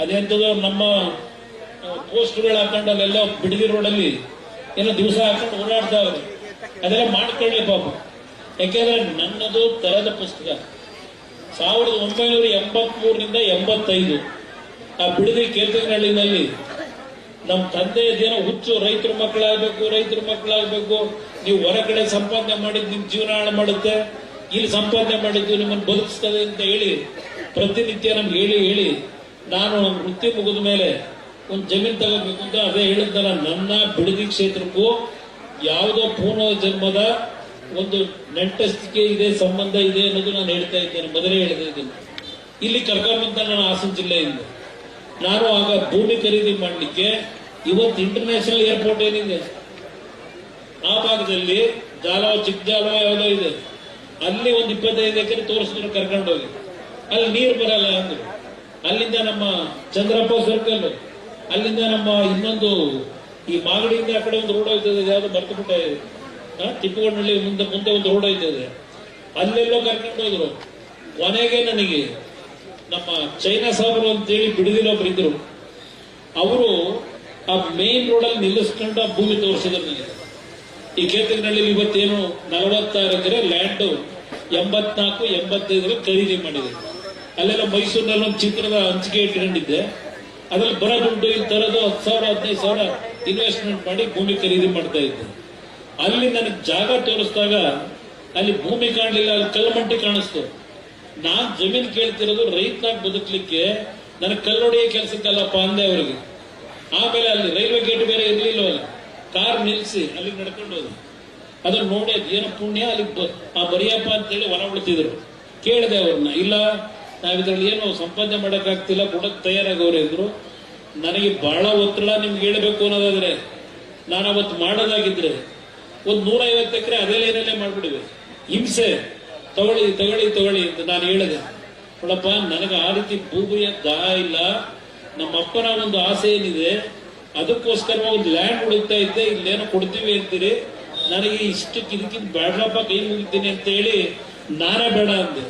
ಅದೆಂತದೋ ನಮ್ಮ ಪೋಸ್ಟ್ಗಳು ಹಾಕೊಂಡು ಅಲ್ಲೆಲ್ಲ ಬಿಡದಿ ರೋಡಲ್ಲಿ ಏನೋ ದಿವಸ ಹಾಕೊಂಡು ಓಡಾಡ್ತಾವ್ರೆ. ಅದೆಲ್ಲ ಮಾಡ್ಕೊಳ್ಳಿ ಪಾಪ. ಯಾಕೆಂದ್ರೆ ನನ್ನದು ತರದ ಪುಸ್ತಕ 1983ರಿಂದ 85 ಆ ಬಿಡದಿ ಕೇತನಹಳ್ಳಿನಲ್ಲಿ ನಮ್ಮ ತಂದೆಯದೇನೋ ಹುಚ್ಚು, ರೈತರ ಮಕ್ಕಳಾಗಬೇಕು, ನೀವು ಹೊರಗಡೆ ಸಂಪಾದನೆ ಮಾಡಿದ್ ನಿಮ್ ಜೀವನ ಹಾಳು ಮಾಡುತ್ತೆ, ಇಲ್ಲಿ ಸಂಪಾದನೆ ಮಾಡಿದ್ದು ನಿಮ್ಮನ್ನು ಬದುಕಿಸ್ತದೆ ಅಂತ ಹೇಳಿ ಪ್ರತಿನಿತ್ಯ ನಮ್ಗೆ ಹೇಳಿ ನಾನು ವೃತ್ತಿ ಮುಗಿದ ಮೇಲೆ ಒಂದು ಜಮೀನು ತಗೋಬೇಕು ಅಂತ ಅದೇ ಹೇಳಿದ್ದಲ್ಲ. ನನ್ನ ಬಿಡದಿ ಕ್ಷೇತ್ರಕ್ಕೂ ಯಾವುದೋ ಪೂರ್ವ ಜನ್ಮದ ಒಂದು ನೆಂಟಸ್ತಿಕೆ ಇದೆ, ಸಂಬಂಧ ಇದೆ ಅನ್ನೋದು ನಾನು ಹೇಳ್ತಾ ಇದ್ದೇನೆ, ಮೊದಲೇ ಹೇಳ್ತಾ ಇದ್ದೇನೆ. ಇಲ್ಲಿ ಕರ್ಕೊಂಬಂತ ನಾನು ಹಾಸನ ಜಿಲ್ಲೆಯಿಂದ ನಾನು ಆಗ ಭೂಮಿ ಖರೀದಿ ಮಾಡಲಿಕ್ಕೆ ಇವತ್ತು ಇಂಟರ್ನ್ಯಾಷನಲ್ ಏರ್ಪೋರ್ಟ್ ಏನಿದೆ ಆ ಭಾಗದಲ್ಲಿ ಚಿಕ್ಕ ಜಾಲವ ಯಾವುದೋ ಇದೆ, ಅಲ್ಲಿ ಒಂದು 25 ಎಕರೆ ತೋರಿಸಿದ್ರು ಕರ್ಕೊಂಡೋಗಿ. ಅಲ್ಲಿ ನೀರು ಬರಲ್ಲ ಅಂದ್ರು. ಅಲ್ಲಿಂದ ನಮ್ಮ ಚಂದ್ರಪ್ಪ ಸರ್ಕಲ್, ಅಲ್ಲಿಂದ ನಮ್ಮ ಇನ್ನೊಂದು ಈ ಮಾಗಡಿಯಿಂದ ಆ ಕಡೆ ಒಂದು ರೋಡ್ ಹೋಗ್ತದೆ, ಯಾವ್ದು ಬರ್ತು ಬಿಟ್ಟ ತಿಪ್ಪಗೊಂಡಳ್ಳಿ ಮುಂದೆ ಒಂದು ರೋಡ್ ಹೋಗ್ತದೆ, ಅಲ್ಲೆಲ್ಲೋ ಕರ್ಕೊಂಡು ಹೋದ್ರು. ಕೊನೆಗೆ ನನಗೆ ನಮ್ಮ ಚೈನಾ ಸಾಬರು ಅಂತೇಳಿ ಬಿಡದಿರೋಬ್ರು ಇದ್ರು, ಅವರು ಆ ಮೇನ್ ರೋಡಲ್ಲಿ ನಿಲ್ಲಿಸ್ಕೊಂಡು ಆ ಭೂಮಿ ತೋರಿಸಿದ್ರು ನನಗೆ. ಈ ಕೇತನಹಳ್ಳಿ ಇವತ್ತೇನು 46 ಎಕರೆ ಲ್ಯಾಂಡ್ 84-85 ಖರೀದಿ ಮಾಡಿದೆ. ಅಲ್ಲೆಲ್ಲ ಮೈಸೂರಿನಲ್ಲಿ ಒಂದು ಚಿತ್ರದ ಹಂಚಿಕೆ ಇಟ್ಕೊಂಡಿದ್ದೆ. ಅದ್ರಲ್ಲಿ ಬರೋ ದುಡ್ಡು ಇಲ್ಲಿ ತರೋದು 10,000-15,000 ಇನ್ವೆಸ್ಟ್ಮೆಂಟ್ ಮಾಡಿ ಭೂಮಿ ಖರೀದಿ ಮಾಡ್ತಾ ಇದ್ದೆ. ಅಲ್ಲಿ ನನಗೆ ಜಾಗ ತೋರಿಸಿದಾಗ ಅಲ್ಲಿ ಭೂಮಿ ಕಾಣಲಿಲ್ಲ, ಅಲ್ಲಿ ಕಲ್ಲಮಂಟಿ ಕಾಣಿಸ್ತು. ನಾನ್ ಜಮೀನ್ ಕೇಳ್ತಿರೋದು ರೈತನಾಗಿ ಬದುಕಲಿಕ್ಕೆ, ನನಗೆ ಕಲ್ಲೊಡೆಯ ಕೆಲ್ಸಕ್ಕಲ್ಲಪ್ಪ ಅಂದೆ ಅವರಿಗೆ. ಆಮೇಲೆ ಅಲ್ಲಿ ರೈಲ್ವೆ ಗೇಟ್ ಬೇರೆ ಇರ್ಲಿಲ್ವಲ್ಲ, ಕಾರ್ ನಿಲ್ಸಿ ಅಲ್ಲಿ ನಡ್ಕೊಂಡು ಹೋದ್ರು. ಅದನ್ನ ನೋಡಿ ಏನೋ ಪುಣ್ಯ, ಅಲ್ಲಿ ಬರಿಯಪ್ಪ ಅಂತೇಳಿ ಹೊರ ಬಿಡ್ತಿದ್ರು. ಕೇಳಿದೆ ಅವ್ರನ್ನ, ಇಲ್ಲ ನಾವಿದ್ರಲ್ಲಿ ಏನು ಸಂಪಾದನೆ ಮಾಡಕ್ಕಾಗ್ತಿಲ್ಲ, ಕೊಡಕ್ ತಯಾರಾಗವ್ರೆ ಇದ್ರು. ನನಗೆ ಬಹಳ ಒತ್ತಡ ನಿಮ್ಗೆ ಹೇಳ್ಬೇಕು ಅನ್ನೋದಾದ್ರೆ ನಾನು ಅವತ್ತು ಮಾಡೋದಾಗಿದ್ರೆ ಒಂದು 150 ಎಕರೆ ಅದೇ ಲೈನಲ್ಲೇ ಮಾಡ್ಬಿಡಿವೆ. ಹಿಂಸೆ ತಗೊಳ್ಳಿ ಅಂತ ನಾನು ಹೇಳಿದೆ. ನೋಡಪ್ಪ, ನನಗೆ ಆ ರೀತಿ ಭೂಮಿಯ ದಾಹ ಇಲ್ಲ, ನಮ್ಮಪ್ಪನ ಒಂದು ಆಸೆ ಏನಿದೆ, ಅದಕ್ಕೋಸ್ಕರ ಒಂದು ಲ್ಯಾಂಡ್ ಉಳಿತಾ ಇದ್ದೆ, ಇಲ್ಲೇನೋ ಕೊಡ್ತೀವಿ ಅಂತೀರಿ, ನನಗೆ ಇಷ್ಟಕ್ಕೆ ಇದಕ್ಕಿಂತ ಬೇಡಪ್ಪ, ಕೈ ಮುಗಿತೀನಿ ಅಂತ ಹೇಳಿ ನಾನೇ ಬೇಡ ಅಂದೆ.